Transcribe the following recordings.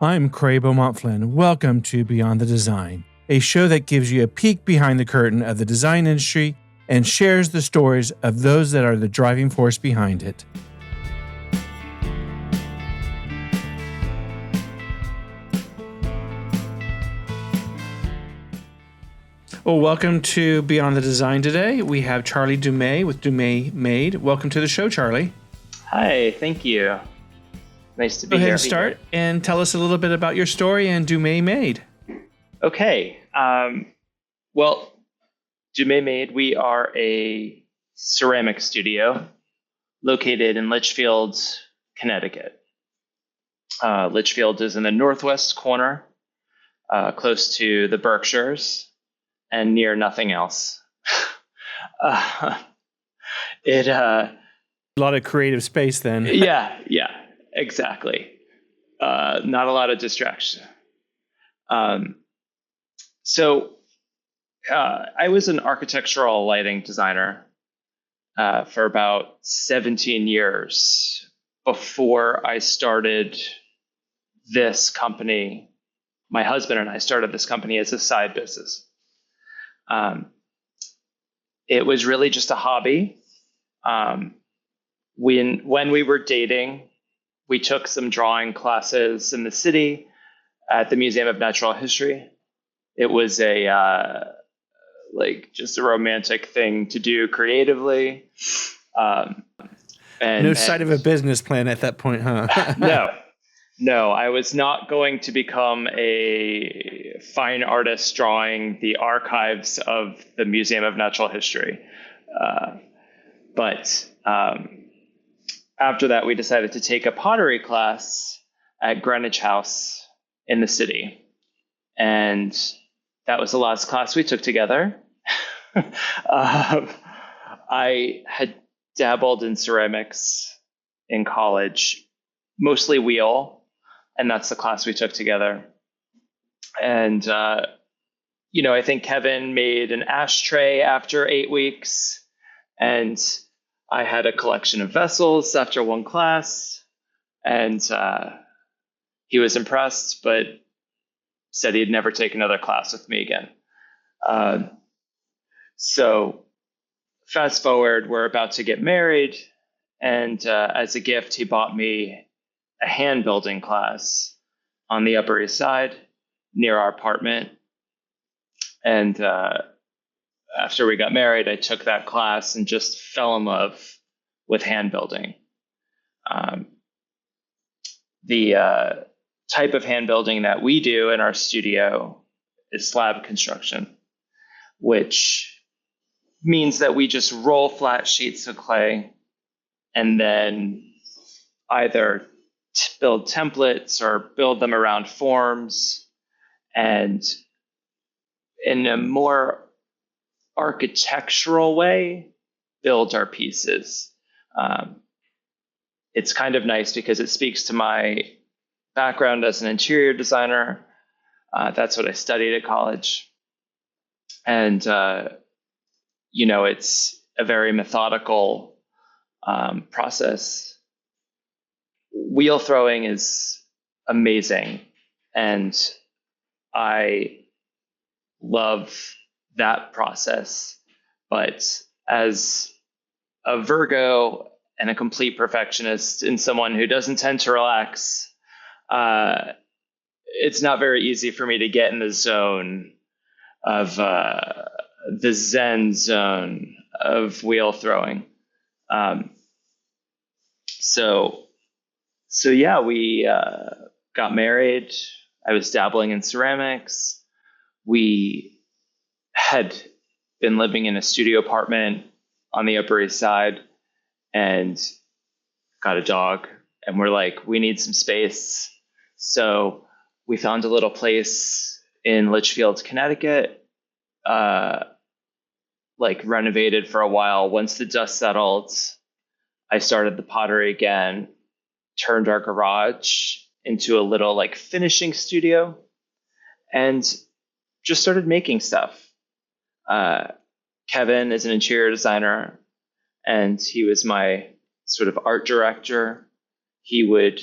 I'm Cray Beaumont-Flynn. Welcome to Beyond the Design, a show that gives you a peek behind the curtain of the design industry and shares the stories of those that are the driving force behind it. Well, welcome to Beyond the Design today. We have Charlie Dumais with Dumais Made. Welcome to the show, Charlie. Hi, thank you. Nice to be here. Go ahead and start and tell us a little bit about your story and Dumais Made. Okay. Well, Dumais Made, we are a ceramic studio located in Litchfield, Connecticut. Litchfield is in the northwest corner, close to the Berkshires and near nothing else. A lot of creative space then. Yeah, exactly. Not a lot of distraction. So I was an architectural lighting designer for about 17 years before I started this company. My husband and I started this company as a side business. It was really just a hobby. When we were dating, we took some drawing classes in the city at the Museum of Natural History. It was just a romantic thing to do creatively. No sight of a business plan at that point, huh? No, I was not going to become a fine artist drawing the archives of the Museum of Natural History. But after that, we decided to take a pottery class at Greenwich House in the city. And that was the last class we took together. I had dabbled in ceramics in college, mostly wheel, and that's the class we took together. And, I think Kevin made an ashtray after 8 weeks, and I had a collection of vessels after one class, and he was impressed, but said he'd never take another class with me again. So fast forward, we're about to get married, and as a gift, he bought me a hand building class on the Upper East Side near our apartment. And after we got married, I took that class and just fell in love with hand building. The type of hand building that we do in our studio is slab construction, which means that we just roll flat sheets of clay and then either build templates or build them around forms, and in a more architectural way, build our pieces. It's kind of nice because it speaks to my background as an interior designer. That's what I studied at college. And, it's a very methodical process. Wheel throwing is amazing, and I love that process. But as a Virgo and a complete perfectionist and someone who doesn't tend to relax, it's not very easy for me to get in the zone of the Zen zone of wheel throwing. So yeah, we got married. I was dabbling in ceramics. We had been living in a studio apartment on the Upper East Side and got a dog. And we're like, we need some space. So we found a little place in Litchfield, Connecticut, renovated for a while. Once the dust settled, I started the pottery again, turned our garage into a little finishing studio, and just started making stuff. Kevin is an interior designer, and he was my sort of art director. He would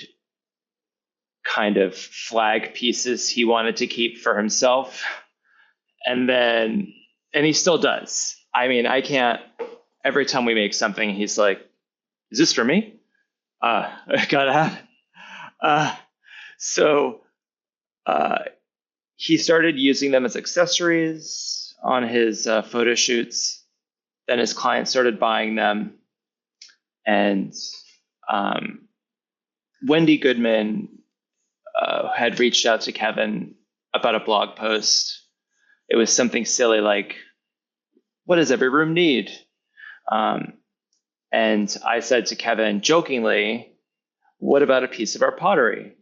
kind of flag pieces he wanted to keep for himself. And he still does. I mean, I can't, every time we make something, he's like, is this for me? I gotta have. So he started using them as accessories on his photo shoots. Then his clients started buying them. And Wendy Goodman had reached out to Kevin about a blog post. It was something silly like, what does every room need? And I said to Kevin jokingly, what about a piece of our pottery?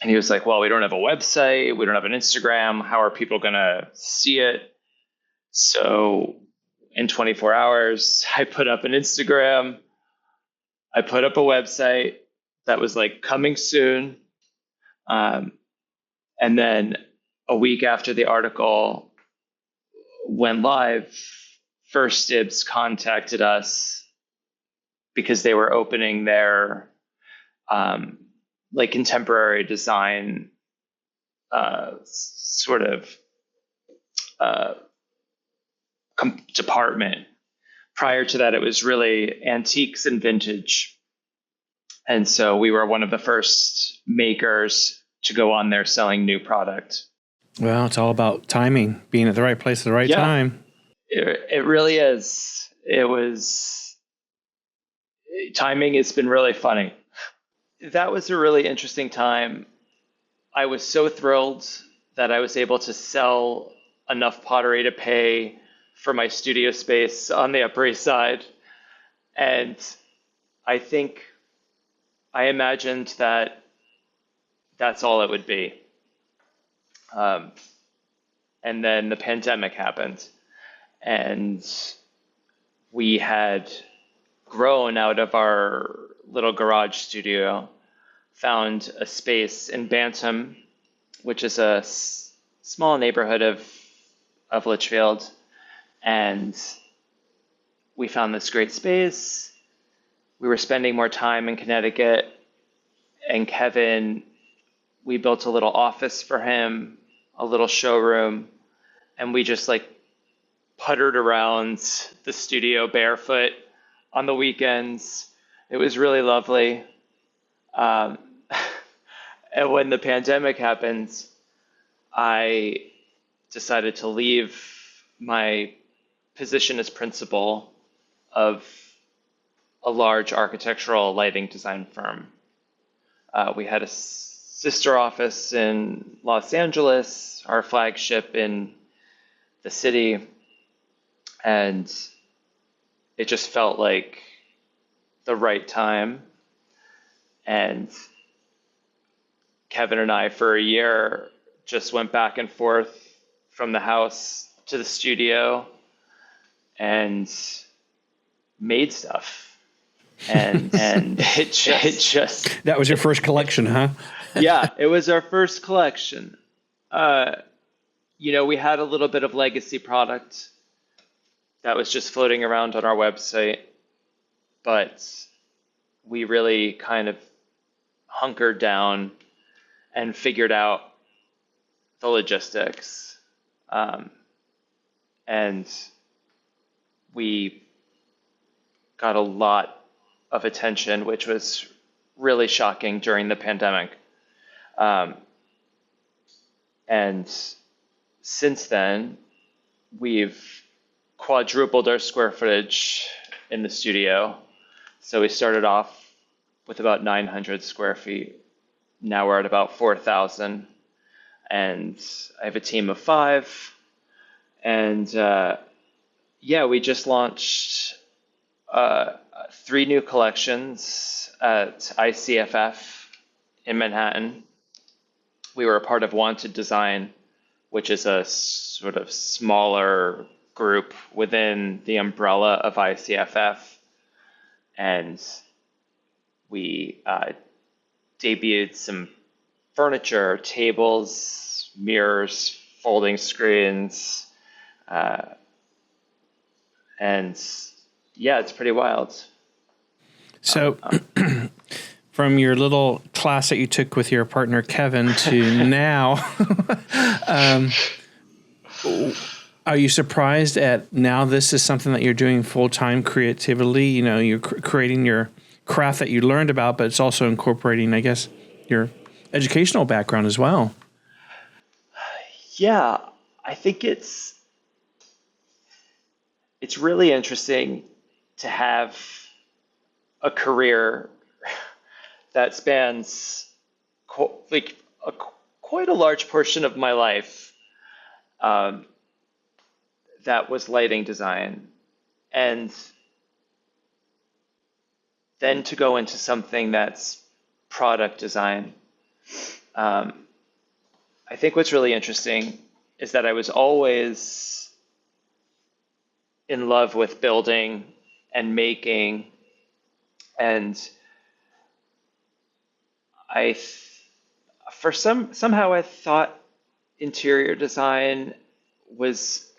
And he was like, well, we don't have a website. We don't have an Instagram. How are people going to see it? So in 24 hours, I put up an Instagram. I put up a website that was like coming soon. And then a week after the article went live, First Dibs contacted us because they were opening their like contemporary design sort of department. Prior to that, it was really antiques and vintage. And so we were one of the first makers to go on there selling new product. Well, it's all about timing, being at the right place at the right time. It really is. Timing has been really funny. That was a really interesting time. I was so thrilled that I was able to sell enough pottery to pay for my studio space on the Upper East Side. And I imagined that that's all it would be. And then the pandemic happened, and we had grown out of our little garage studio, found a space in Bantam, which is a small neighborhood of Litchfield, and we found this great space. We were spending more time in Connecticut, and Kevin, we built a little office for him, a little showroom, and we just like puttered around the studio barefoot on the weekends. It was really lovely. And when the pandemic happened, I decided to leave my position as principal of a large architectural lighting design firm. We had a sister office in Los Angeles, our flagship in the city, and it just felt like the right time. And Kevin and I, for a year, just went back and forth from the house to the studio and made stuff. And it just That was your first collection, huh? Yeah, it was our first collection. We had a little bit of legacy product that was just floating around on our website, but we really kind of hunkered down and figured out the logistics. And we got a lot of attention, which was really shocking during the pandemic. And since then, we've quadrupled our square footage in the studio. So we started off with about 900 square feet. Now we're at about 4,000. And I have a team of 5. And we just launched 3 new collections at ICFF in Manhattan. We were a part of Wanted Design, which is a sort of smaller group within the umbrella of ICFF. And we debuted some furniture, tables, mirrors, folding screens, and it's pretty wild. So from your little class that you took with your partner Kevin to now, are you surprised at now this is something that you're doing full-time creatively? You know, you're creating your craft that you learned about, but it's also incorporating, I guess, your educational background as well. Yeah, I think it's really interesting to have a career that spans quite a large portion of my life. That was lighting design, and then to go into something that's product design. I think what's really interesting is that I was always in love with building and making, and somehow I thought interior design was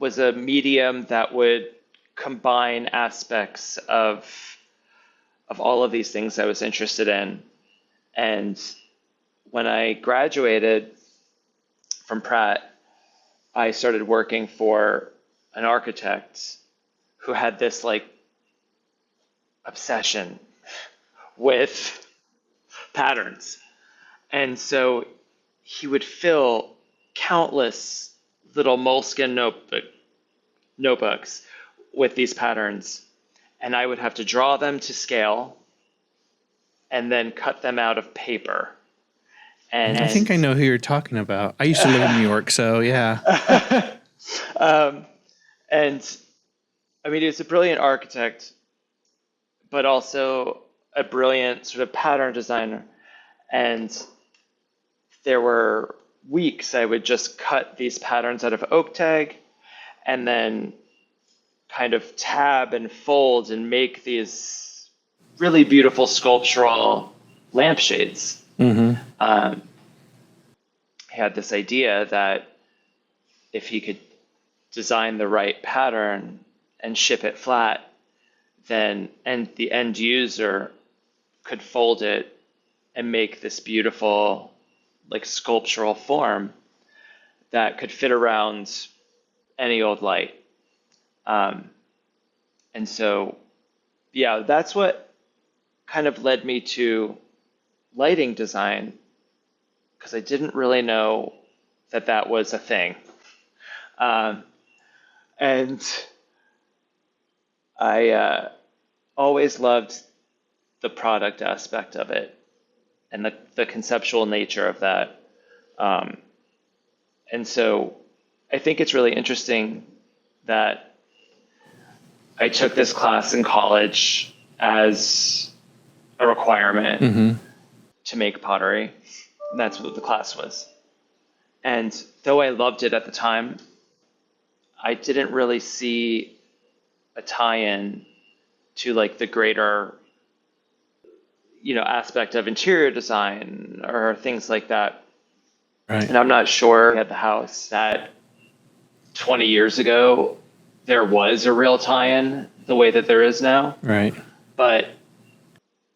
a medium that would combine aspects of all of these things I was interested in. And when I graduated from Pratt, I started working for an architect who had this obsession with patterns. And so he would fill countless little moleskin notebooks with these patterns, and I would have to draw them to scale and then cut them out of paper. And I think I know who you're talking about. I used to live in New York, so yeah. And I mean, he was a brilliant architect, but also a brilliant sort of pattern designer. And there were weeks I would just cut these patterns out of oak tag and then kind of tab and fold and make these really beautiful sculptural lampshades. Mm-hmm. He had this idea that if he could design the right pattern and ship it flat, then the end user could fold it and make this beautiful sculptural form that could fit around any old light. And so, yeah, that's what kind of led me to lighting design, because I didn't really know that was a thing. And I always loved the product aspect of it and the conceptual nature of that. And so I think it's really interesting that I took this class in college as a requirement to make pottery. And that's what the class was. And though I loved it at the time, I didn't really see a tie-in to the greater aspect of interior design or things like that. Right. And I'm not sure at the house that 20 years ago there was a real tie-in the way that there is now. Right. But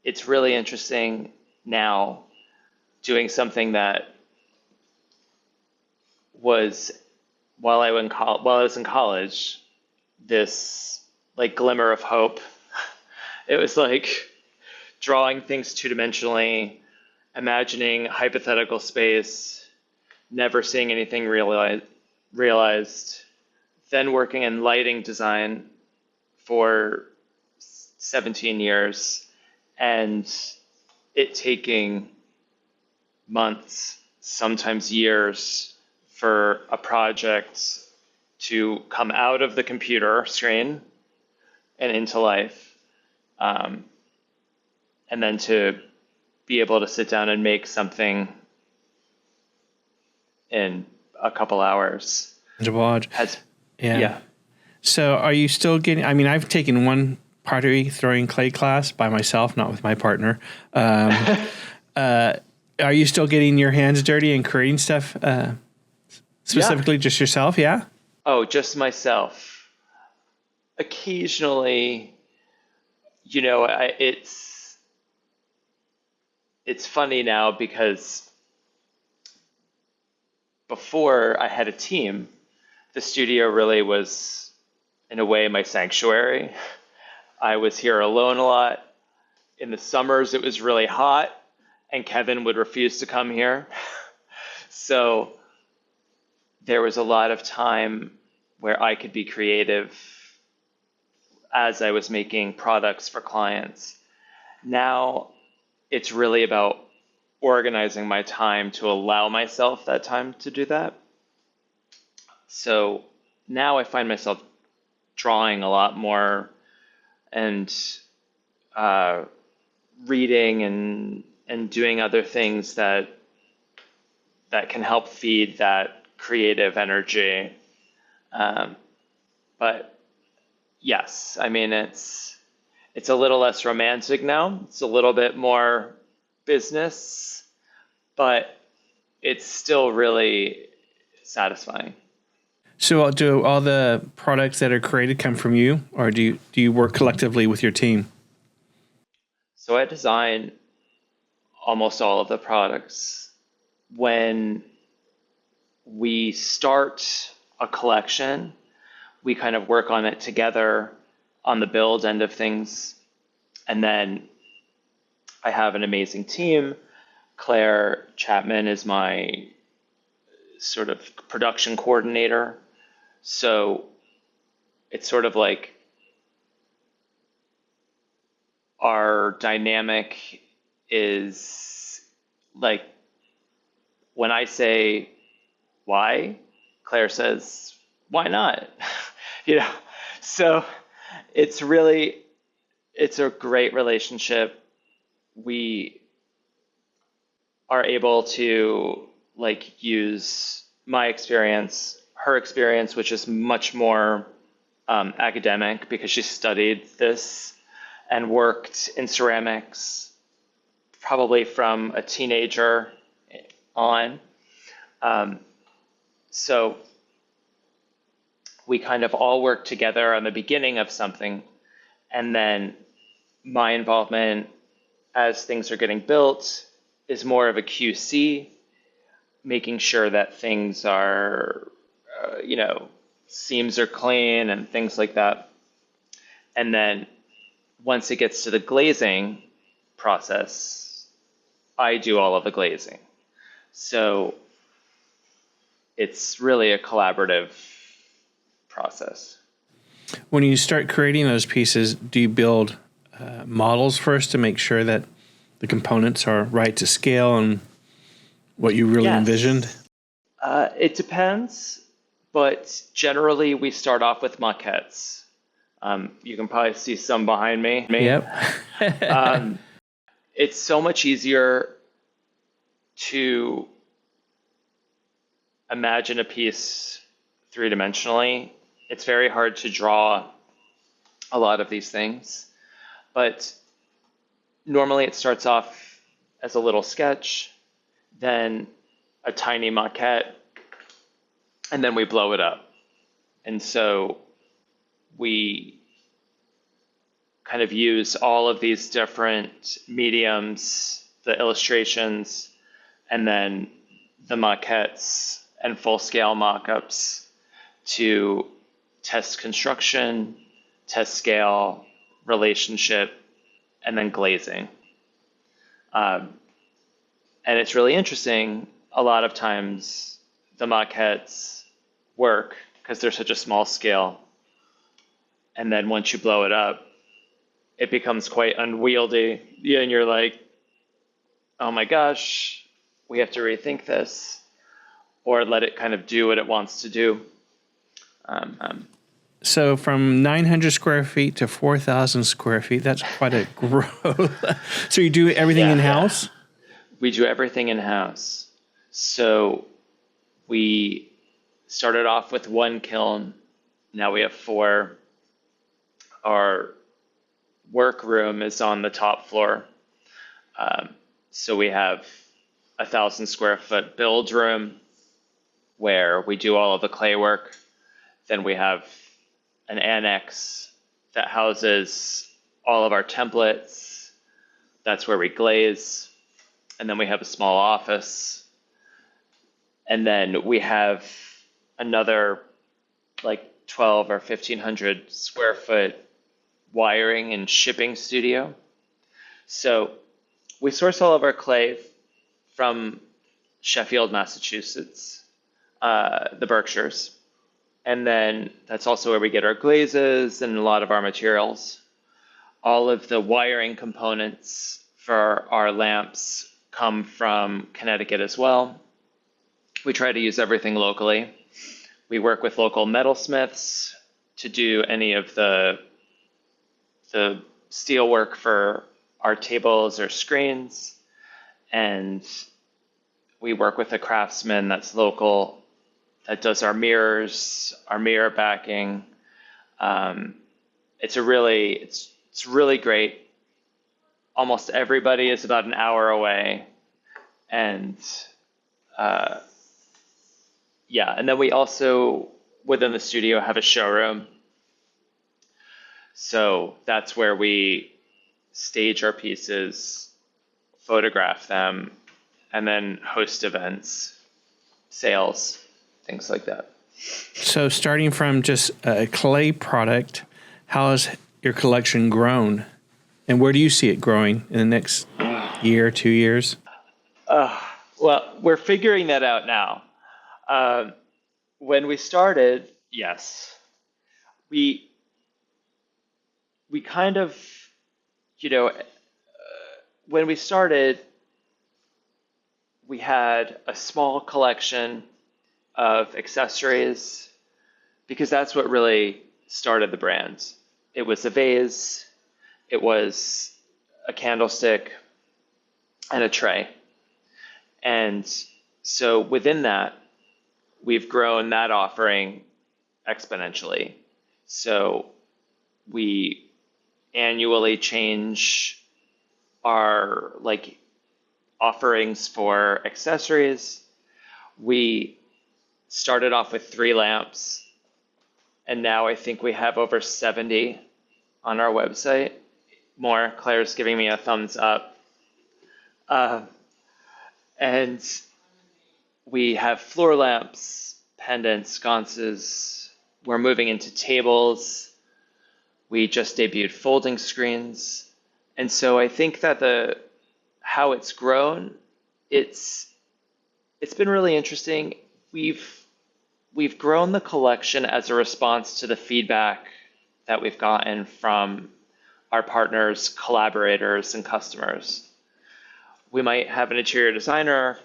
it's really interesting now doing something that was while I was in college, this glimmer of hope. It was drawing things two-dimensionally, imagining hypothetical space, never seeing anything realized, then working in lighting design for 17 years, and it taking months, sometimes years, for a project to come out of the computer screen and into life. And then to be able to sit down and make something in a couple hours. Yeah. So are you still getting, I mean, I've taken one pottery throwing clay class by myself, not with my partner. Are you still getting your hands dirty and creating stuff specifically just yourself? Yeah. Oh, just myself. Occasionally, it's funny now because before I had a team, the studio really was, in a way, my sanctuary. I was here alone a lot. In the summers, it was really hot, and Kevin would refuse to come here. So there was a lot of time where I could be creative as I was making products for clients. Now it's really about organizing my time to allow myself that time to do that. So now I find myself drawing a lot more and reading and doing other things that can help feed that creative energy. But yes, I mean it's a little less romantic now. It's a little bit more business, but it's still really satisfying. So do all the products that are created come from you, or do you work collectively with your team? So I design almost all of the products. When we start a collection, we kind of work on it together on the build end of things. And then I have an amazing team. Claire Chapman is my sort of production coordinator. So it's sort of like our dynamic is like when I say why, Claire says, why not? you know, so it's a great relationship. We are able to like use my experience, her experience, which is much more academic because she studied this and worked in ceramics probably from a teenager on. So we kind of all work together on the beginning of something, and then my involvement as things are getting built is more of a QC, making sure that things are, seams are clean and things like that. And then once it gets to the glazing process, I do all of the glazing. So it's really a collaborative process. When you start creating those pieces, do you build models first to make sure that the components are right to scale and what you really envisioned? It depends, but generally we start off with maquettes. You can probably see some behind me. Yep. It's so much easier to imagine a piece three-dimensionally. It's very hard to draw a lot of these things, but normally it starts off as a little sketch, then a tiny maquette, and then we blow it up. And so we kind of use all of these different mediums, the illustrations, and then the maquettes and full-scale mock-ups to test construction, test scale, relationship, and then glazing. And it's really interesting. A lot of times the maquettes work because they're such a small scale. And then once you blow it up, it becomes quite unwieldy. And you're like, oh my gosh, we have to rethink this, or let it kind of do what it wants to do. So from 900 square feet to 4,000 square feet, that's quite a growth. So you do everything in-house? We do everything in-house. So we started off with one kiln. Now we have 4. Our workroom is on the top floor. So we have 1,000 square foot build room where we do all of the clay work. Then we have an annex that houses all of our templates. That's where we glaze. and then we have a small office, and then we have another like 12 or 1500 square foot wiring and shipping studio. So we source all of our clay from Sheffield, Massachusetts, the Berkshires. And then that's also where we get our glazes and a lot of our materials. All of the wiring components for our lamps come from Connecticut as well. We try to use everything locally. We work with local metalsmiths to do any of the steel work for our tables or screens. And we work with a craftsman that's local that does our mirrors, our mirror backing. It's really great. Almost everybody is about an hour away, and and then we also within the studio have a showroom. So that's where we stage our pieces, photograph them, and then host events, sales, things like that. So starting from just a clay product, how has your collection grown? And where do you see it growing in the next year, 2 years? Well, we're figuring that out now. When we started, yes, we kind of, when we started, we had a small collection of accessories because that's what really started the brand. It was a vase, it was a candlestick, and a tray. And so within that, we've grown that offering exponentially. So we annually change our offerings for accessories. We started off with 3 lamps, and now I think we have over 70 on our website. More, Claire's giving me a thumbs up. And we have floor lamps, pendants, sconces. We're moving into tables. We just debuted folding screens. And so I think that how it's grown, it's been really interesting. We've grown the collection as a response to the feedback that we've gotten from our partners, collaborators, and customers. We might have an interior designer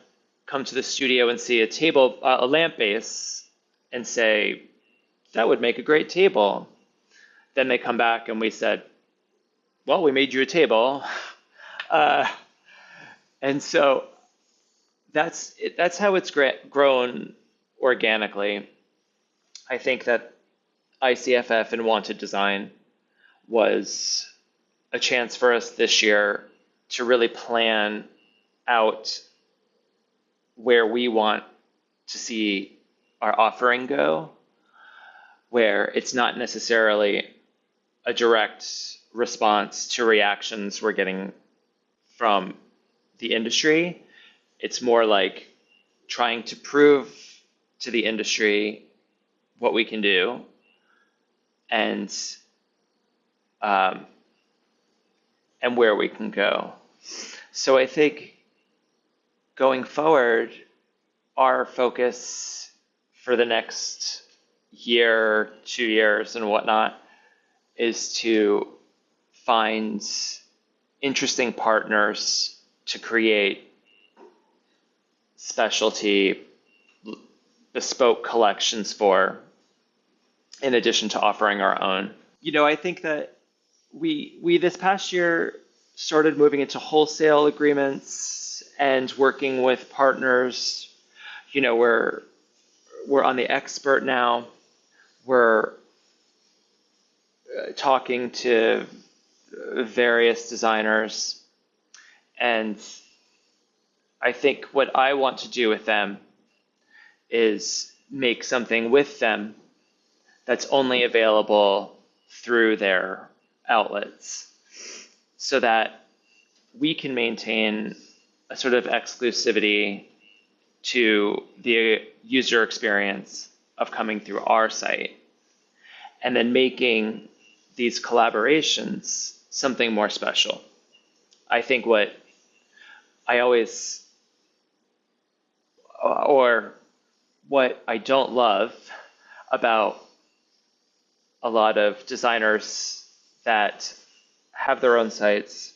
come to the studio and see a lamp base, and say, that would make a great table. Then they come back and we said, well, we made you a table. And so that's how it's grown organically. I think that ICFF and Wanted Design was a chance for us this year to really plan out where we want to see our offering go, where it's not necessarily a direct response to reactions we're getting from the industry. It's more like trying to prove to the industry what we can do, and where we can go. So I think going forward, our focus for the next year, 2 years, and whatnot is to find interesting partners to create specialty bespoke collections for, in addition to offering our own. I think that we this past year started moving into wholesale agreements and working with partners. We're on the expert now. We're talking to various designers, and I think what I want to do with them is make something with them that's only available through their outlets, so that we can maintain a sort of exclusivity to the user experience of coming through our site, and then making these collaborations something more special. I think what I always, or what I don't love about a lot of designers that have their own sites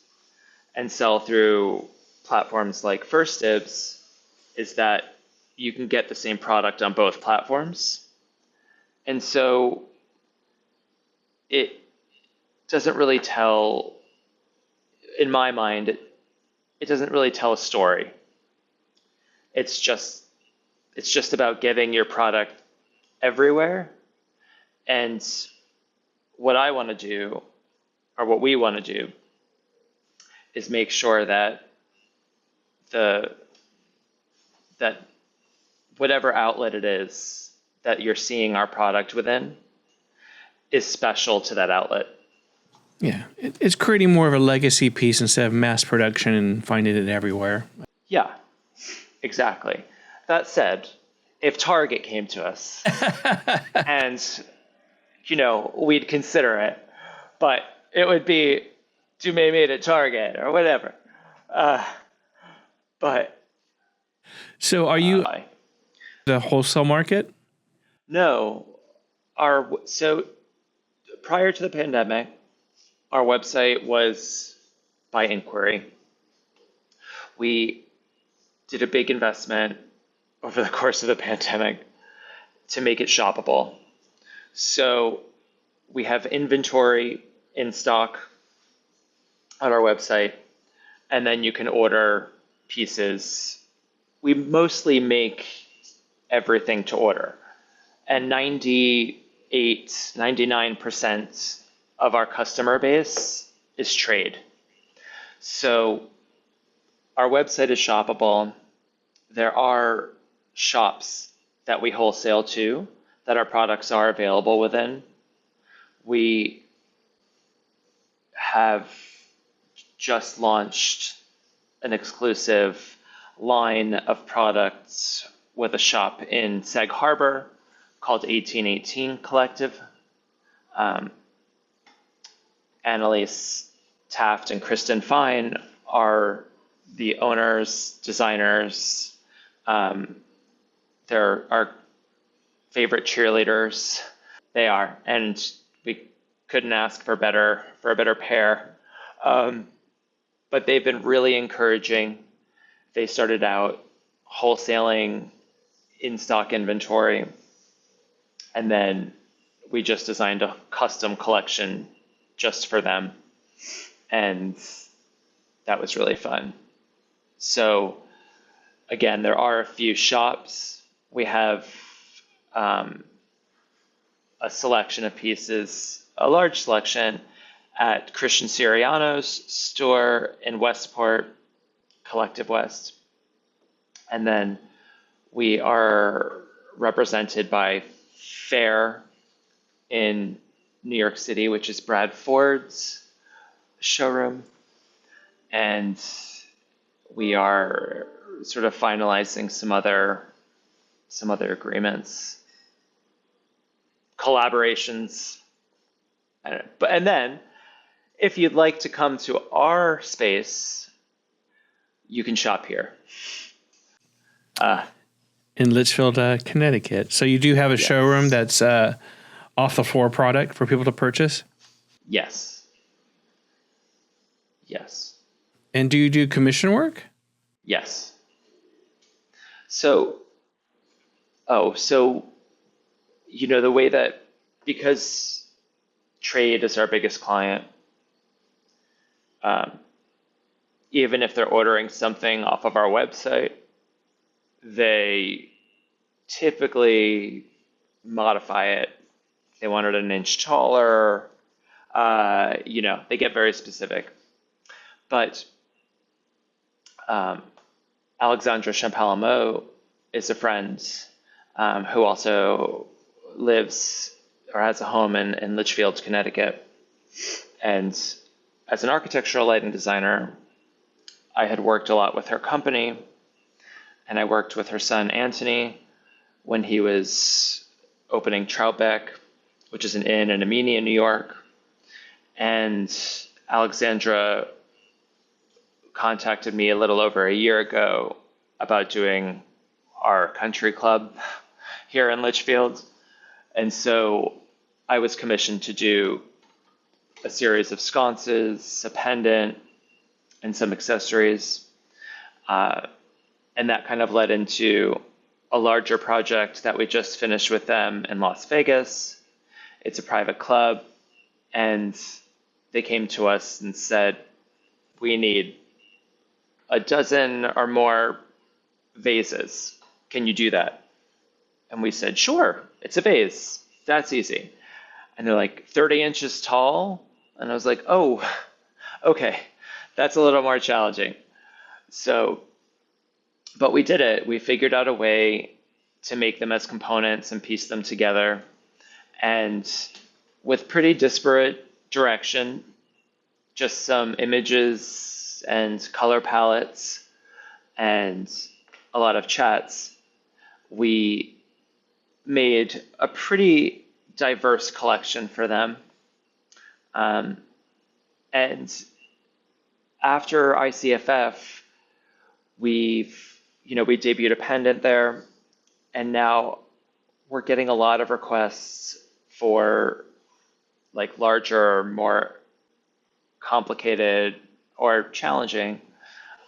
and sell through platforms like 1stDibs is that you can get the same product on both platforms. And so it doesn't really tell, in my mind, it doesn't really tell a story. It's just about getting your product everywhere. And what I want to do, or what we want to do, is make sure that that whatever outlet it is that you're seeing our product within is special to that outlet. Yeah, it's creating more of a legacy piece instead of mass production and finding it everywhere. Yeah, exactly. That said, if Target came to us and, we'd consider it, but it would be Dumais Made at Target or whatever. But so are you the wholesale market? No. So prior to the pandemic, our website was by inquiry. We did a big investment over the course of the pandemic to make it shoppable. So we have inventory in stock on our website, and then you can order pieces. We mostly make everything to order, and 99% of our customer base is trade. So our website is shoppable. There are shops that we wholesale to that our products are available within. We have just launched an exclusive line of products with a shop in Sag Harbor called 1818 Collective. Annalise Taft and Kristen Fine are the owners, designers. They're our favorite cheerleaders. They are, and we couldn't ask for a better pair. But they've been really encouraging. They started out wholesaling in-stock inventory, and then we just designed a custom collection just for them, and that was really fun. So again, there are a few shops. We have a selection of pieces, a large selection at Christian Siriano's store in Westport, Collective West. And then we are represented by Fair in New York City, which is Brad Ford's showroom. And we are sort of finalizing some other agreements, collaborations. And then if you'd like to come to our space, you can shop here. In Litchfield, Connecticut. So you do have a showroom that's off the floor product for people to purchase? Yes. Yes. And do you do commission work? Yes. So the way that, because trade is our biggest client, even if they're ordering something off of our website, they typically modify it. They want it an inch taller. They get very specific. But Alexandra Champalamo is a friend who also lives or has a home in Litchfield, Connecticut. And as an architectural lighting designer, I had worked a lot with her company, and I worked with her son, Anthony, when he was opening Troutbeck, which is an inn in Amenia, New York. And Alexandra contacted me a little over a year ago about doing our country club here in Litchfield. And so I was commissioned to do a series of sconces, a pendant, and some accessories. And that kind of led into a larger project that we just finished with them in Las Vegas. It's a private club, and they came to us and said, we need a dozen or more vases. Can you do that? And we said, sure, it's a vase. That's easy. And they're like 30 inches tall. And I was like, oh, okay, that's a little more challenging. So, but we did it. We figured out a way to make them as components and piece them together. And with pretty disparate direction, just some images and color palettes and a lot of chats, we made a pretty diverse collection for them. And after ICFF, we debuted a pendant there, and now we're getting a lot of requests for like larger, more complicated or challenging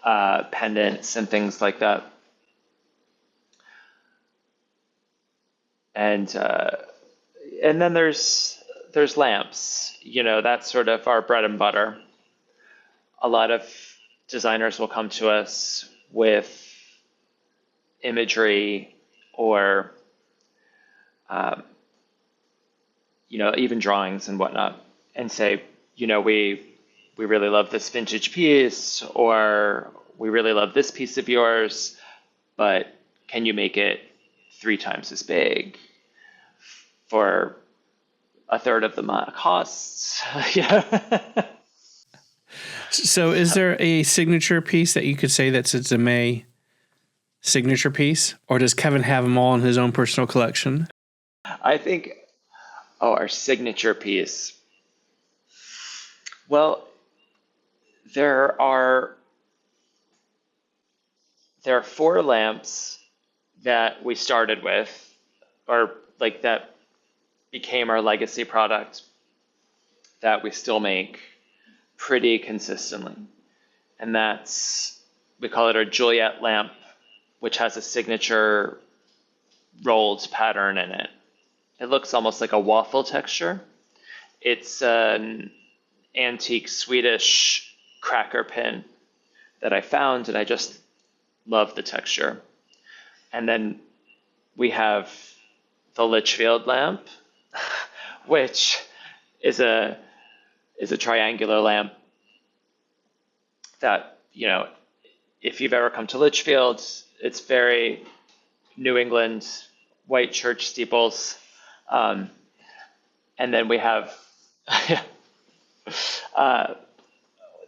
pendants and things like that. And then there's lamps. That's sort of our bread and butter. A lot of designers will come to us with imagery or even drawings and whatnot, and say, we really love this vintage piece, or we really love this piece of yours, but can you make it 3 times as big for a third of the costs? Yeah. So is there a signature piece that you could say that's a Dumais signature piece, or does Kevin have them all in his own personal collection? I think, our signature piece. Well, there are 4 lamps that we started with, or like that became our legacy product, that we still make pretty consistently. And we call it our Juliet lamp, which has a signature rolled pattern in it. It looks almost like a waffle texture. It's an antique Swedish cracker pin that I found, and I just love the texture. And then we have the Litchfield lamp, which is a triangular lamp that, if you've ever come to Litchfield, it's very New England, white church steeples. And then we have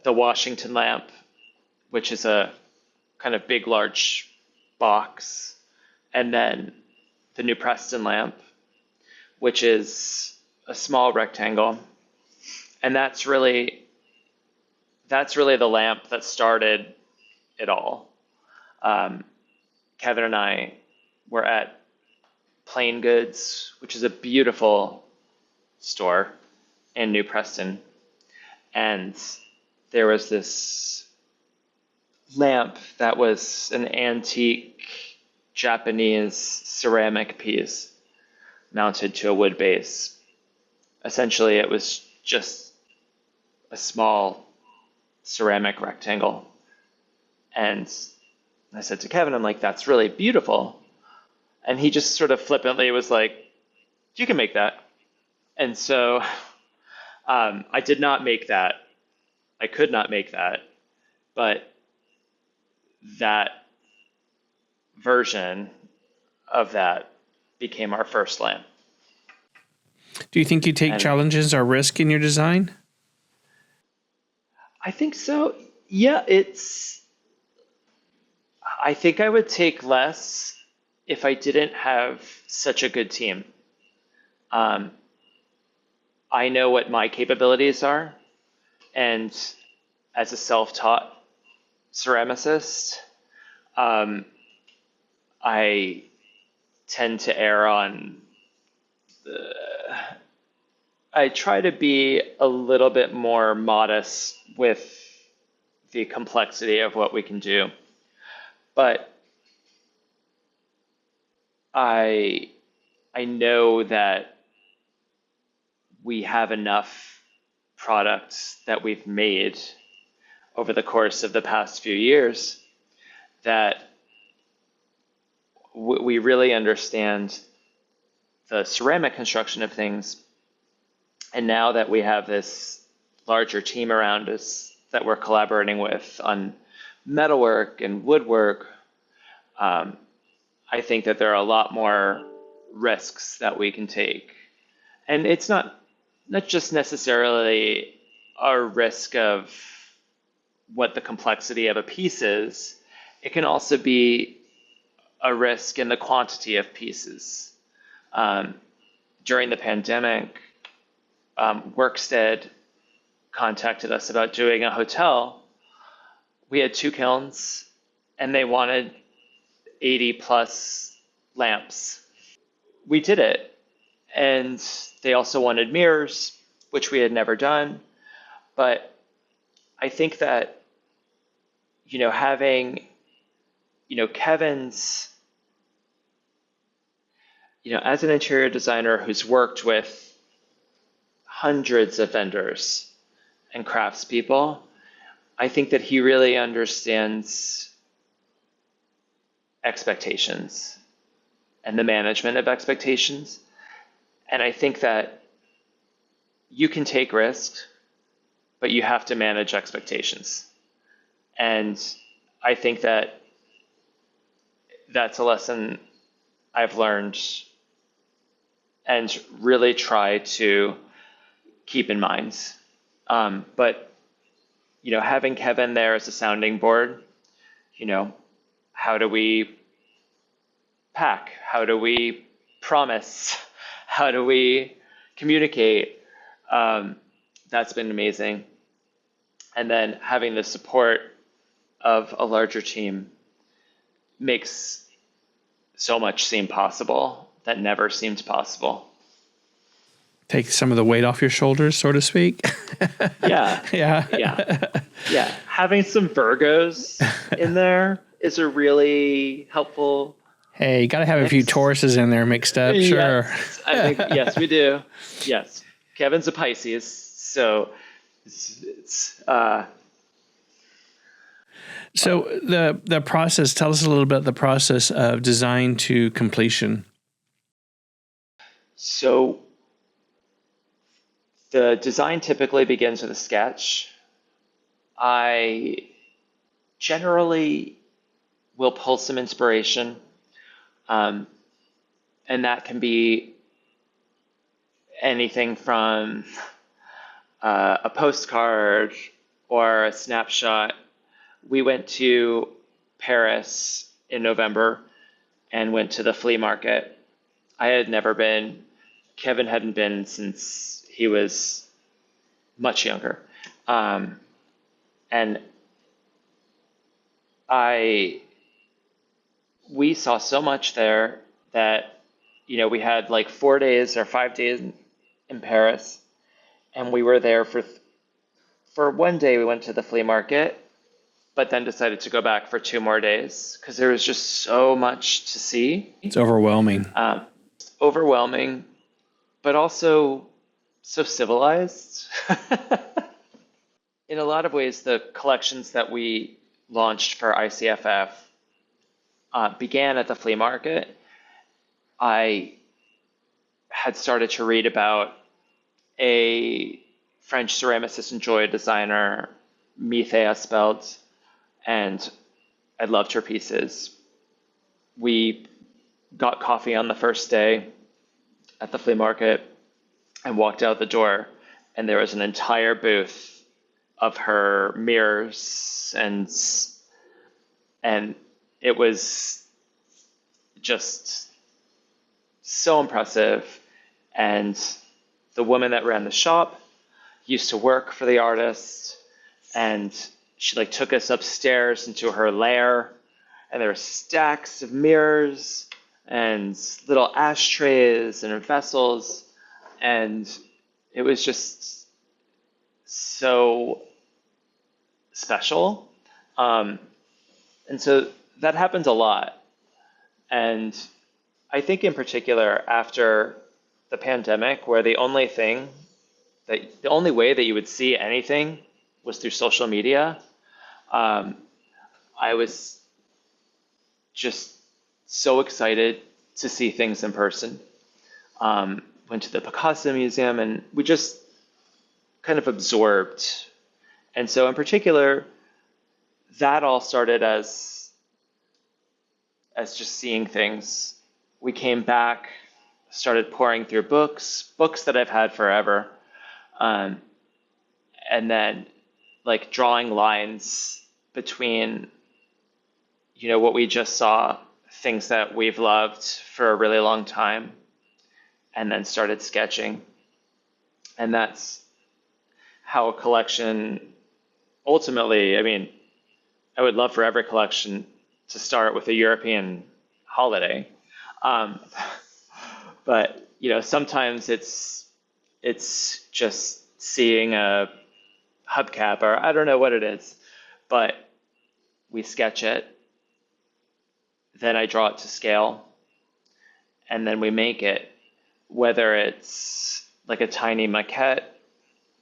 the Washington lamp, which is a kind of big, large box. And then the New Preston lamp, which is a small rectangle. And that's really the lamp that started it all. Kevin and I were at Plain Goods, which is a beautiful store in New Preston. And there was this lamp that was an antique Japanese ceramic piece mounted to a wood base. Essentially, it was just a small ceramic rectangle. And I said to Kevin, I'm like, that's really beautiful. And he just sort of flippantly was like, you can make that. And so I did not make that. I could not make that. But that version of that became our first lamp. Do you think you take challenges or risk in your design? I think so. Yeah, it's I think I would take less if I didn't have such a good team. Um, I know what my capabilities are, and as a self-taught ceramicist, um, I tend to err on the, I try to be a little bit more modest with the complexity of what we can do. But I I know that we have enough products that we've made over the course of the past few years that we really understand the ceramic construction of things. And now that we have this larger team around us that we're collaborating with on metalwork and woodwork, I think that there are a lot more risks that we can take. And it's not just necessarily a risk of what the complexity of a piece is, it can also be a risk in the quantity of pieces. During the pandemic, Workstead contacted us about doing a hotel. We had 2 kilns, and they wanted 80 plus lamps. We did it. And they also wanted mirrors, which we had never done. But I think that, having, Kevin's, as an interior designer who's worked with hundreds of vendors and craftspeople, I think that he really understands expectations and the management of expectations. And I think that you can take risks, but you have to manage expectations. And I think that that's a lesson I've learned and really try to keep in mind. But, having Kevin there as a sounding board, how do we pack? How do we promise? How do we communicate? That's been amazing. And then having the support of a larger team makes so much seem possible that never seemed possible. Take some of the weight off your shoulders, so to speak. Yeah. Yeah. Having some Virgos in there is a really helpful. Hey, you got to have a few Tauruses in there mixed up. Sure. Yes, I think, yes, we do. Yes. Kevin's a Pisces, so it's So the process, tell us a little bit the process of design to completion. So the design typically begins with a sketch. I generally will pull some inspiration, and that can be anything from a postcard or a snapshot. We went to Paris in November and went to the Flea Market. I had never been. Kevin hadn't been since he was much younger. And we saw so much there that, we had like 4 days or 5 days in Paris, and we were there for one day. We went to the flea market, but then decided to go back for 2 more days because there was just so much to see. It's overwhelming. Overwhelming, but also so civilized. In a lot of ways, the collections that we launched for ICFF began at the flea market. I had started to read about a French ceramicist and joy designer, Mithea spelled, and I loved her pieces. We got coffee on the first day at the flea market and walked out the door, and there was an entire booth of her mirrors and it was just so impressive. And the woman that ran the shop used to work for the artist, and she like took us upstairs into her lair, and there were stacks of mirrors and little ashtrays and vessels, and it was just so special. And so that happens a lot. And I think in particular after the pandemic, where the only way that you would see anything was through social media, I was just so excited to see things in person. Went to the Picasso Museum, and we just kind of absorbed. And so in particular, that all started as just seeing things. We came back, started pouring through books that I've had forever, and then like drawing lines between, what we just saw, things that we've loved for a really long time, and then started sketching. And that's how a collection ultimately, I would love for every collection to start with a European holiday. But, sometimes it's just seeing a hubcap, or I don't know what it is, but we sketch it, then I draw it to scale, and then we make it, whether it's like a tiny maquette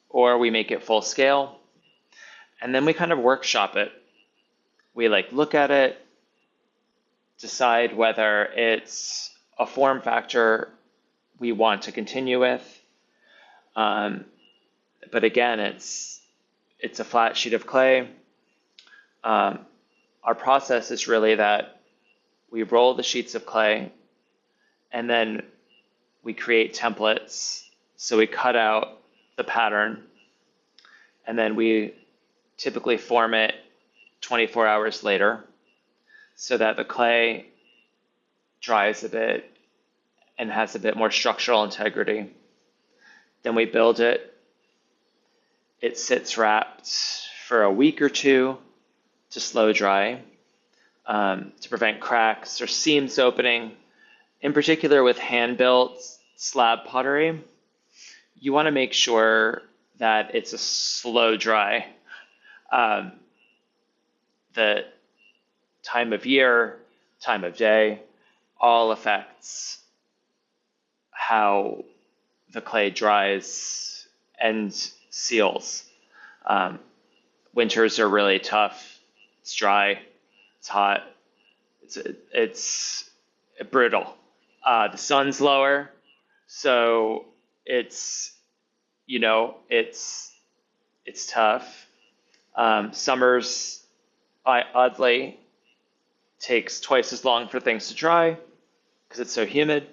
or we make it full scale, and then we kind of workshop it. We look at it, decide whether it's a form factor we want to continue with. But again, it's a flat sheet of clay. Our process is really that we roll the sheets of clay, and then we create templates. So we cut out the pattern, and then we typically form it 24 hours later so that the clay dries a bit and has a bit more structural integrity. Then we build it. It sits wrapped for a week or two to slow dry, to prevent cracks or seams opening. In particular with hand-built slab pottery, you want to make sure that it's a slow dry. The time of year, time of day, all affects how the clay dries and seals. Winters are really tough. It's dry. It's hot. It's brutal. The sun's lower, so it's tough. Summers, oddly, takes twice as long for things to dry because it's so humid.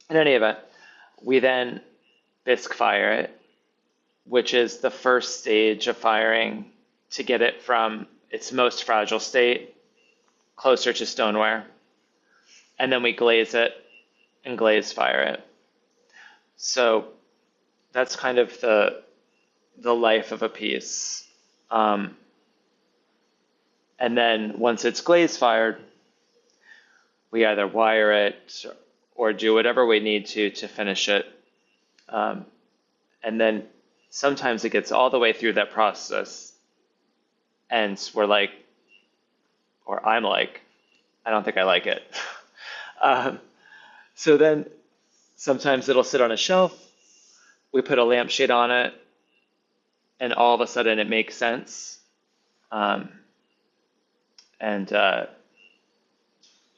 In any event, we then bisque fire it, which is the first stage of firing to get it from its most fragile state closer to stoneware. And then we glaze it and glaze fire it. So that's kind of the life of a piece. And then once it's glaze fired, we either wire it or do whatever we need to finish it. And then sometimes it gets all the way through that process, and we're like, or I'm like, I don't think I like it. So then sometimes it'll sit on a shelf, we put a lampshade on it, and all of a sudden it makes sense. And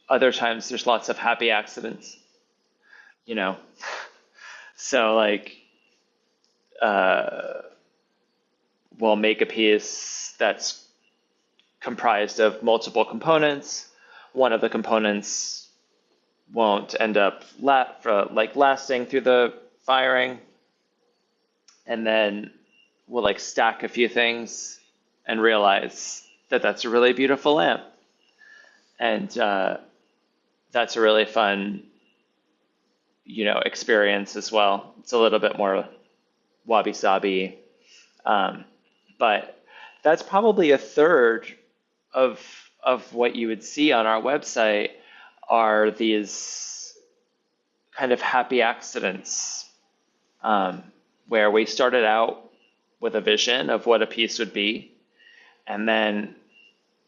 other times there's lots of happy accidents, So we'll make a piece that's comprised of multiple components. One of the components won't end up lasting through the firing, and then we'll stack a few things and realize that that's a really beautiful lamp. And that's a really fun, experience as well. It's a little bit more wabi-sabi. But that's probably a third of what you would see on our website are these kind of happy accidents, where we started out with a vision of what a piece would be. And then,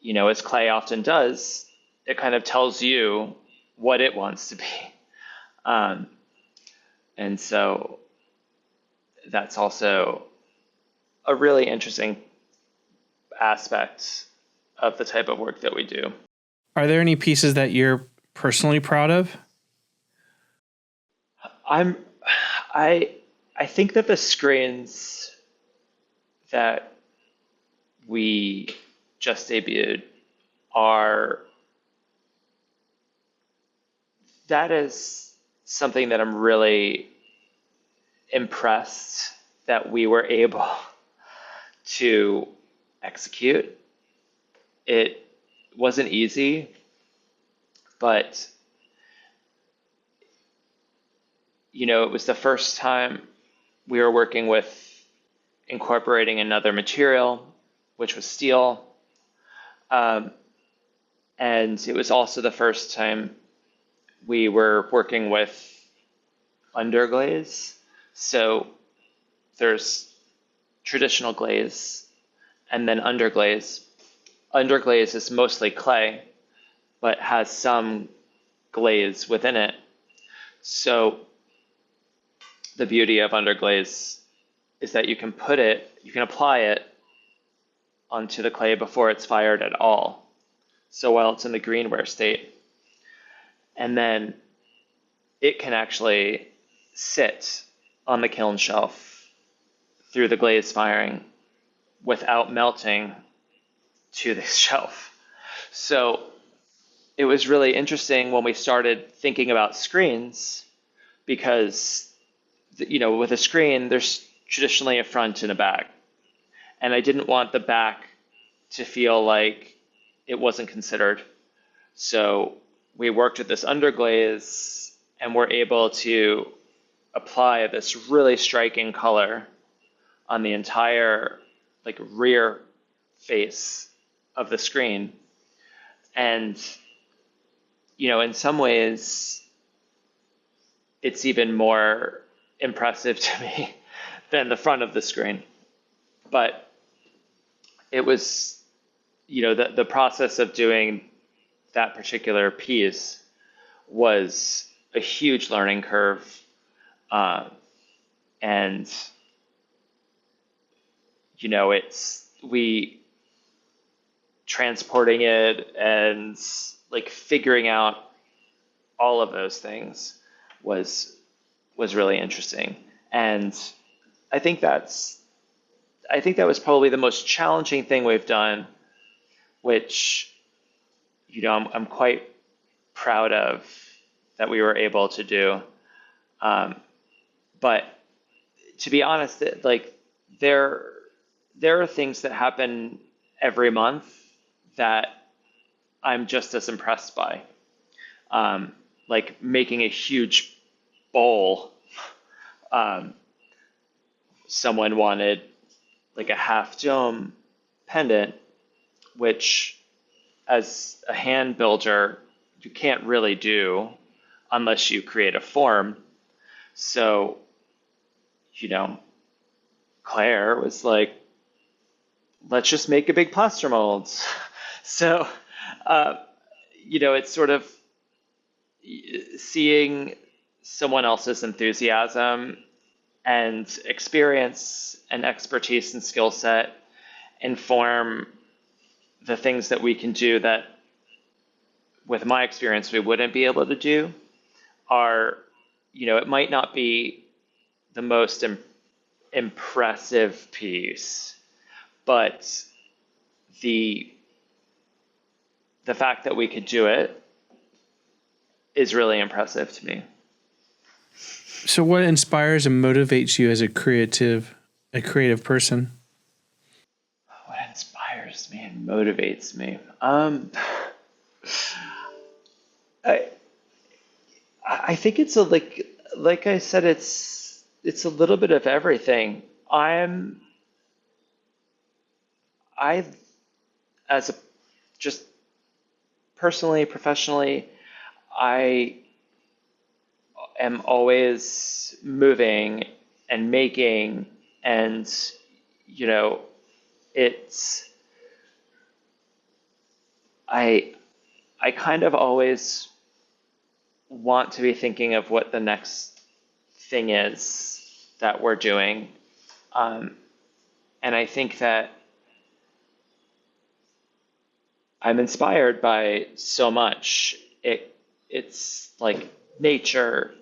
as clay often does, it kind of tells you what it wants to be. And so that's also a really interesting aspect of the type of work that we do. Are there any pieces that you're personally proud of? I think that the screens that we just debuted that is something that I'm really impressed that we were able to execute. It wasn't easy, but it was the first time we were working with incorporating another material, which was steel. And it was also the first time we were working with Underglaze. So there's traditional glaze and then Underglaze. Underglaze is mostly clay, but has some glaze within it. So the beauty of Underglaze is that you can apply it onto the clay before it's fired at all. So while it's in the greenware state, and then it can actually sit on the kiln shelf through the glaze firing without melting to the shelf. So it was really interesting when we started thinking about screens, because with a screen there's traditionally a front and a back, and I didn't want the back to feel like it wasn't considered. So we worked with this underglaze and were able to apply this really striking color on the entire rear face of the screen. And in some ways it's even more impressive to me than the front of the screen. But it was, the process of doing that particular piece was a huge learning curve. And, we transporting it and figuring out all of those things was really interesting. And I think that was probably the most challenging thing we've done, which, I'm quite proud of that we were able to do. But to be honest, there are things that happen every month that I'm just as impressed by. Like making a huge bowl. Someone wanted a half dome pendant, which as a hand builder, you can't really do unless you create a form. So, Claire was like, let's just make a big plaster mold. So, it's sort of seeing someone else's enthusiasm and experience and expertise and skill set inform the things that we can do that, with my experience, we wouldn't be able to do. It might not be the most impressive piece, but the fact that we could do it is really impressive to me. So what inspires and motivates you as a creative person? What inspires me and motivates me? I I think it's a like I said, it's a little bit of everything. I as a just personally, professionally, I am always moving and making, and you know, it's I I kind of always want to be thinking of what the next thing is that we're doing. Um, and I think that I'm inspired by so much. It's like nature,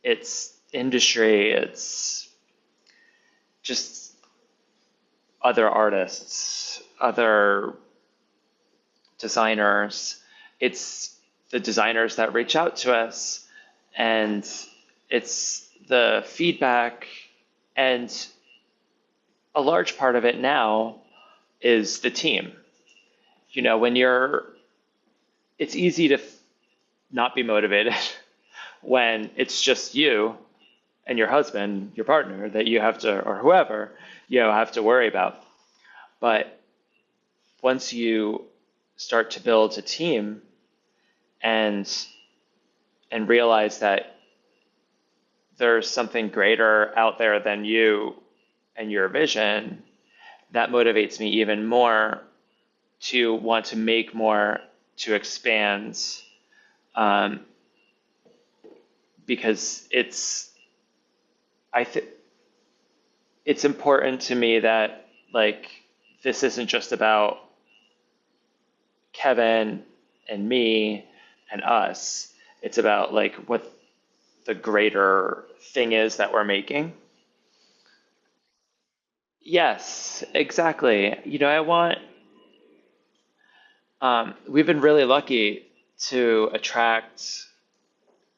it's industry, it's just other artists, other designers. It's the designers that reach out to us, and it's the feedback, and a large part of it now is the team. When it's easy to not be motivated when it's just you and your husband, your partner, that you have to, or whoever, have to worry about. But once you start to build a team and realize that there's something greater out there than you and your vision, that motivates me even more to want to make more, to expand, um, because it's important to me that like this isn't just about Kevin and me and us. It's about like what the greater thing is that we're making. Yes, exactly. I want, we've been really lucky to attract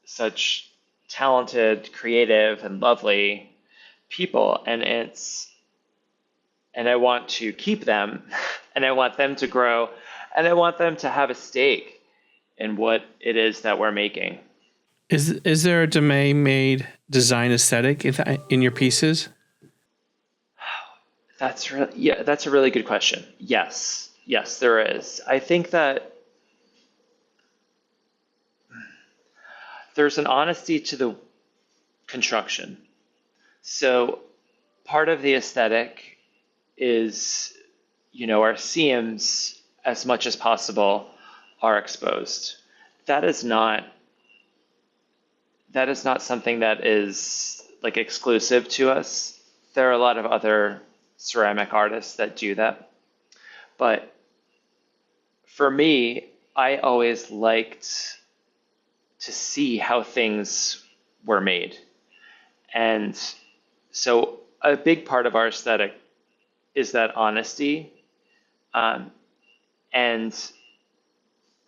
such talented, creative, and lovely people, and I want to keep them, and I want them to grow, and I want them to have a stake in what it is that we're making. Is there a Dumais Made design aesthetic in your pieces? That's a really good question. Yes, there is. I think that there's an honesty to the construction. So part of the aesthetic is, our seams, as much as possible, are exposed. That is not something that is like exclusive to us. There are a lot of other ceramic artists that do that. But for me, I always liked to see how things were made. And so a big part of our aesthetic is that honesty. Um, and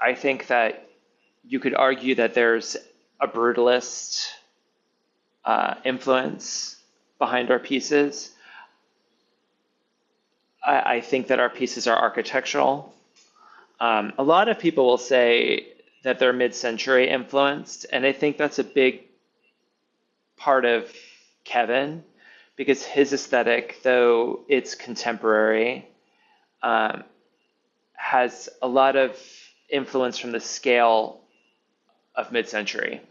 I think that you could argue that there's a brutalist influence behind our pieces. I think that our pieces are architectural. A lot of people will say that they're mid-century influenced, and I think that's a big part of Kevin, because his aesthetic, though it's contemporary, has a lot of influence from the scale of mid-century.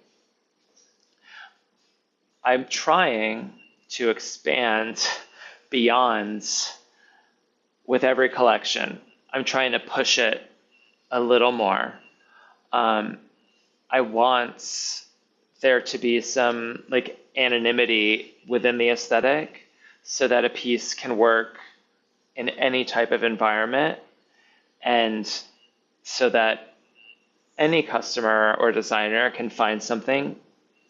I'm trying to expand beyond with every collection. I'm trying to push it a little more. I want there to be some like anonymity within the aesthetic so that a piece can work in any type of environment, and so that any customer or designer can find something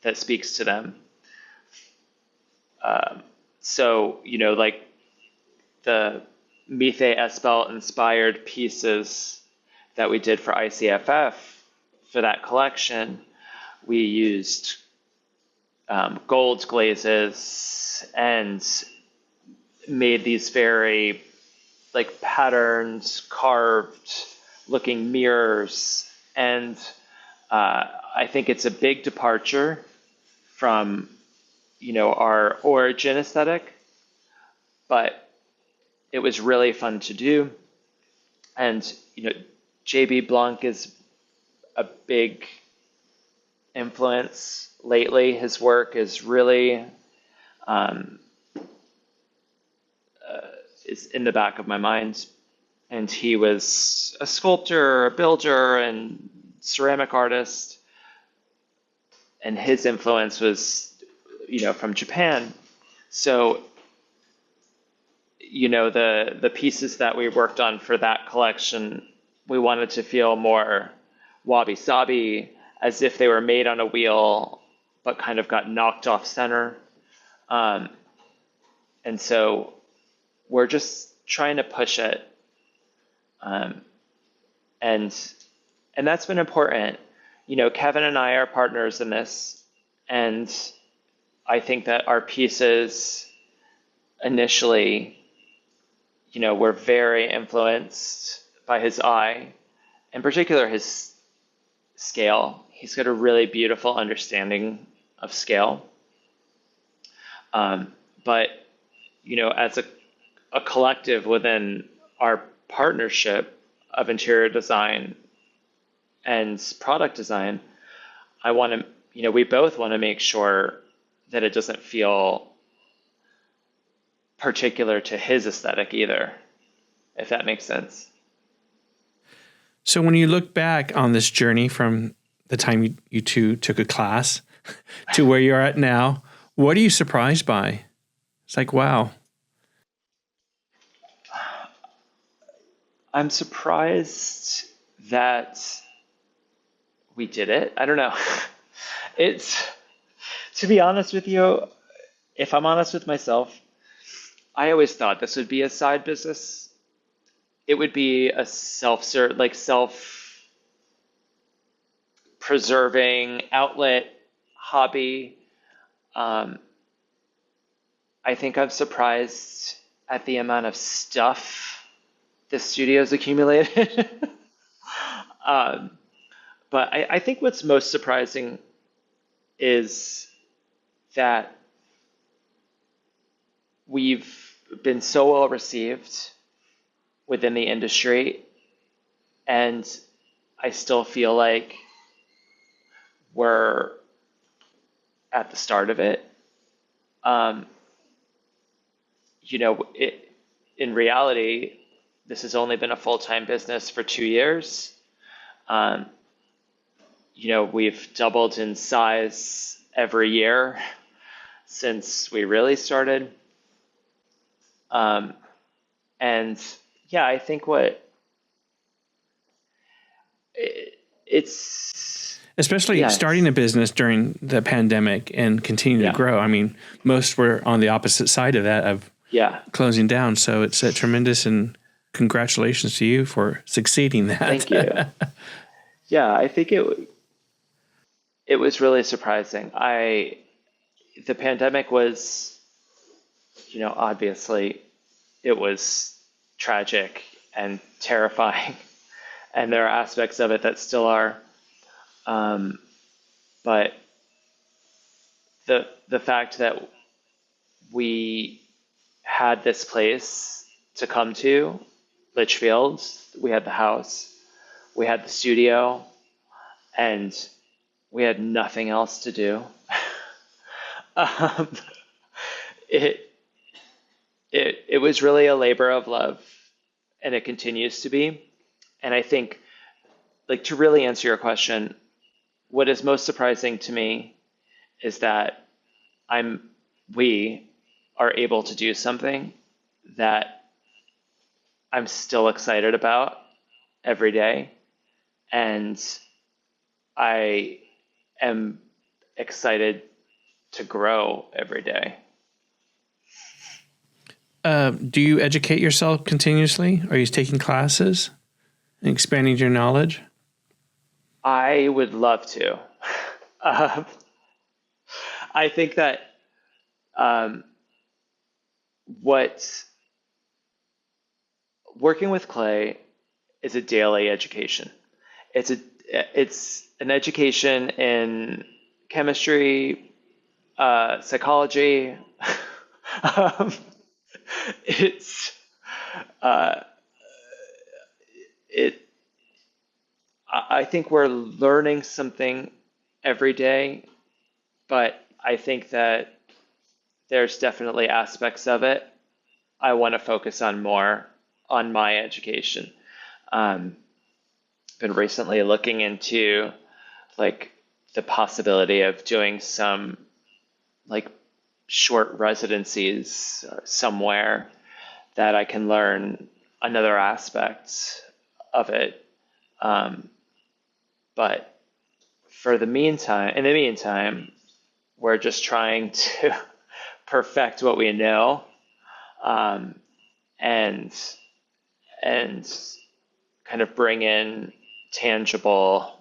that speaks to them. So, like the Mithe Espel inspired pieces that we did for ICFF for that collection, we used gold glazes and made these very like patterned, carved looking mirrors. And I think it's a big departure from, our origin aesthetic, but it was really fun to do. And, JB Blanc is a big influence lately. His work is really is in the back of my mind. And he was a sculptor, a builder, and ceramic artist. And his influence was, from Japan. So, the pieces that we worked on for that collection, we wanted to feel more wabi-sabi, as if they were made on a wheel, but kind of got knocked off center. And so we're just trying to push it. And that's been important. Kevin and I are partners in this, and I think that our pieces initially, were very influenced by his eye, in particular his scale. He's got a really beautiful understanding of scale. But, as a collective within our partnership of interior design and product design, we both want to make sure that it doesn't feel particular to his aesthetic either, if that makes sense. So when you look back on this journey from the time you two took a class to where you're at now, what are you surprised by? It's like, wow. I'm surprised that we did it. I don't know. To be honest with you, if I'm honest with myself, I always thought this would be a side business. It would be a self-preserving outlet hobby. I think I'm surprised at the amount of stuff the studio's accumulated. But I think what's most surprising is that we've been so well received within the industry, and I still feel like we're at the start of it. In reality, this has only been a full-time business for 2 years. We've doubled in size every year since we really started. And yeah, I think it's especially starting a business during the pandemic and continuing to grow. I mean, most were on the opposite side of that, of closing down. So it's a tremendous, and congratulations to you for succeeding that. Thank you. Yeah, I think it was really surprising. The pandemic was, obviously it was tragic and terrifying, and there are aspects of it that still are. But the fact that we had this place to come to, Litchfield, we had the house, we had the studio, and we had nothing else to do. It was really a labor of love, and it continues to be. And I think, to really answer your question, what is most surprising to me is that we are able to do something that I'm still excited about every day, and I am excited to grow every day. Do you educate yourself continuously? Are you taking classes and expanding your knowledge? I would love to. I think that working with clay is a daily education. It's an education in chemistry, psychology. um, it's uh, it. I think we're learning something every day, but I think that there's definitely aspects of it I want to focus on more on my education. Um, been recently looking into like the possibility of doing some like short residencies somewhere that I can learn another aspect of it. Um, but in the meantime, we're just trying to perfect what we know, um, and and kind of bring in tangible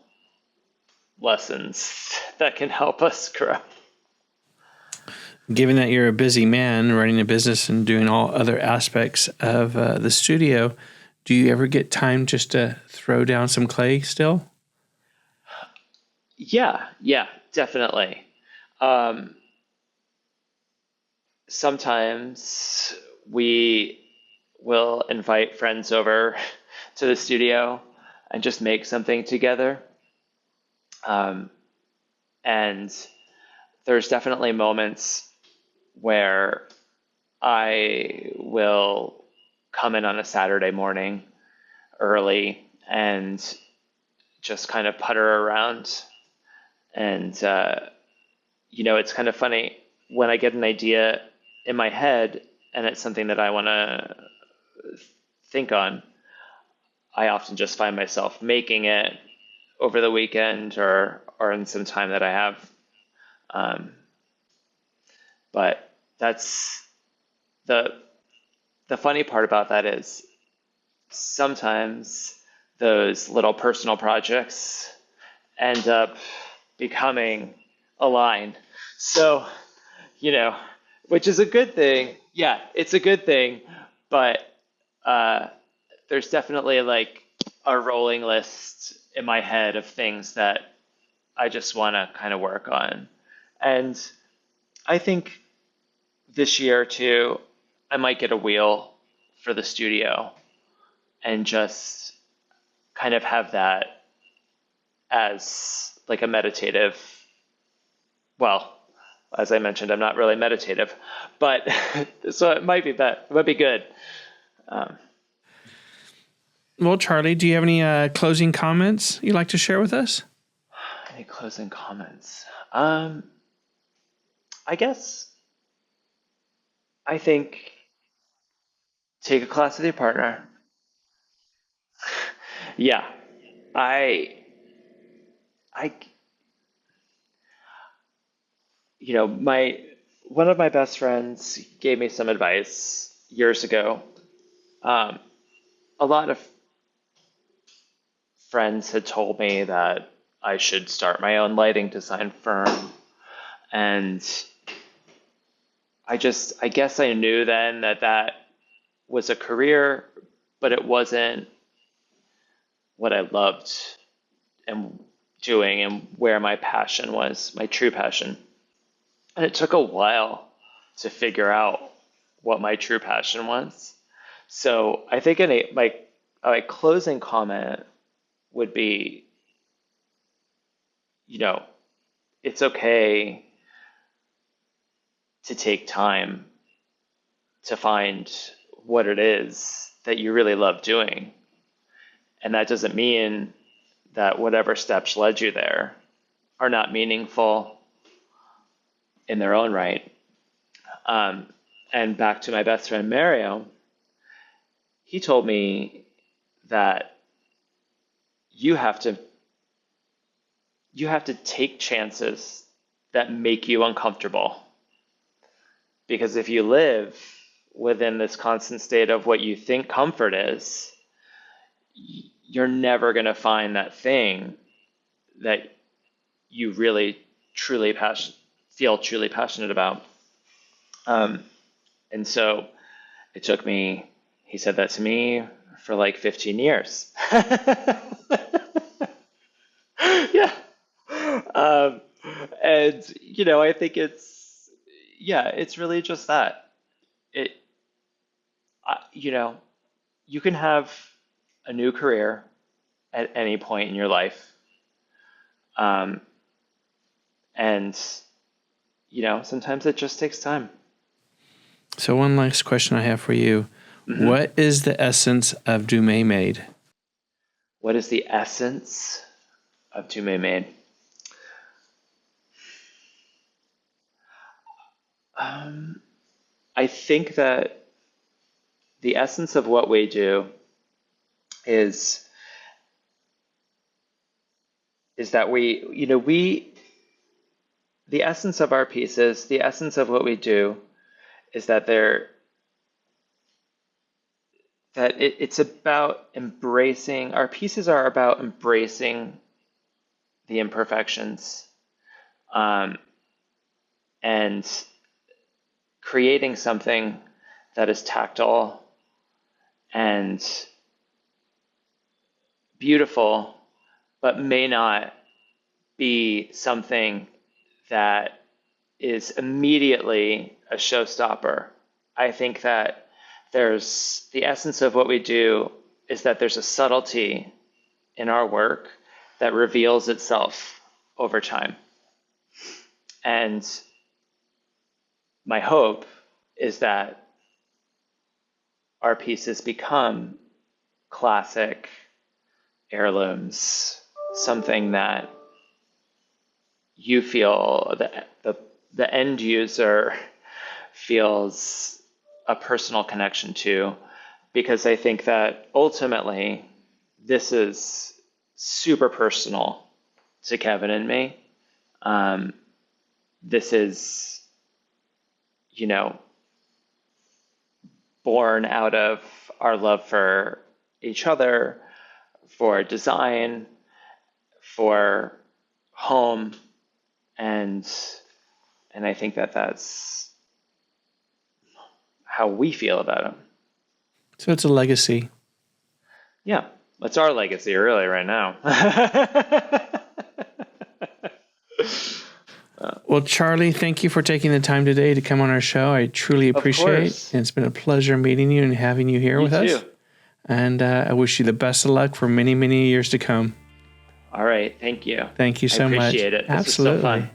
lessons that can help us grow. Given that you're a busy man running a business and doing all other aspects of the studio, do you ever get time just to throw down some clay still? Yeah, definitely. Um, Sometimes we will invite friends over to the studio and just make something together. Um, and there's definitely moments where I will come in on a Saturday morning early and just kind of putter around. And, it's kind of funny when I get an idea in my head and it's something that I want to think on, I often just find myself making it over the weekend or in some time that I have. Um, but that's the funny part about that is sometimes those little personal projects end up becoming a line. So, you know, which is a good thing. Yeah, it's a good thing. But uh, there's definitely like a rolling list in my head of things that I just want to kind of work on. And I think this year too, I might get a wheel for the studio and just kind of have that as like a meditative, well, as I mentioned, I'm not really meditative, but so it might be that, it might be good. Um, Well, Charlie, do you have any closing comments you'd like to share with us? any closing comments? I guess I think take a class with your partner. Yeah, I, I, my one of my best friends gave me some advice years ago. Um, a lot of friends had told me that I should start my own lighting design firm, and I guess I knew then that that was a career, but it wasn't what I loved and doing and where my passion was, my true passion. And it took a while to figure out what my true passion was. So I think my closing comment would be, you know, it's okay to take time to find what it is that you really love doing. And that doesn't mean that whatever steps led you there are not meaningful in their own right. Um, and back to my best friend Mario, he told me that you have to take chances that make you uncomfortable. Because if you live within this constant state of what you think comfort is, you're never going to find that thing that you really feel truly passionate about. And so it took me, he said that to me for like 15 years. Yeah. And, I think it's really just that. It, you can have a new career at any point in your life. And, sometimes it just takes time. So one last question I have for you. Mm-hmm. What is the essence of Dumais Made? What is the essence of Dumais Made? I think that the essence of what we do is that the essence of our pieces, the essence of what we do is that it's about embracing, our pieces are about embracing the imperfections, and creating something that is tactile and beautiful, but may not be something that is immediately a showstopper. I think that the essence of what we do is that there's a subtlety in our work that reveals itself over time. And my hope is that our pieces become classic heirlooms, something that you feel that the end user feels a personal connection to, because I think that ultimately this is super personal to Kevin and me. This is, born out of our love for each other, for design, for home, and I think that that's how we feel about them. So it's a legacy. Yeah, it's our legacy really right now. Well, Charlie, thank you for taking the time today to come on our show. I truly appreciate it. It's been a pleasure meeting you and having you here with us. And I wish you the best of luck for many, many years to come. All right. Thank you. Thank you so much. I appreciate it. Absolutely. This was so fun.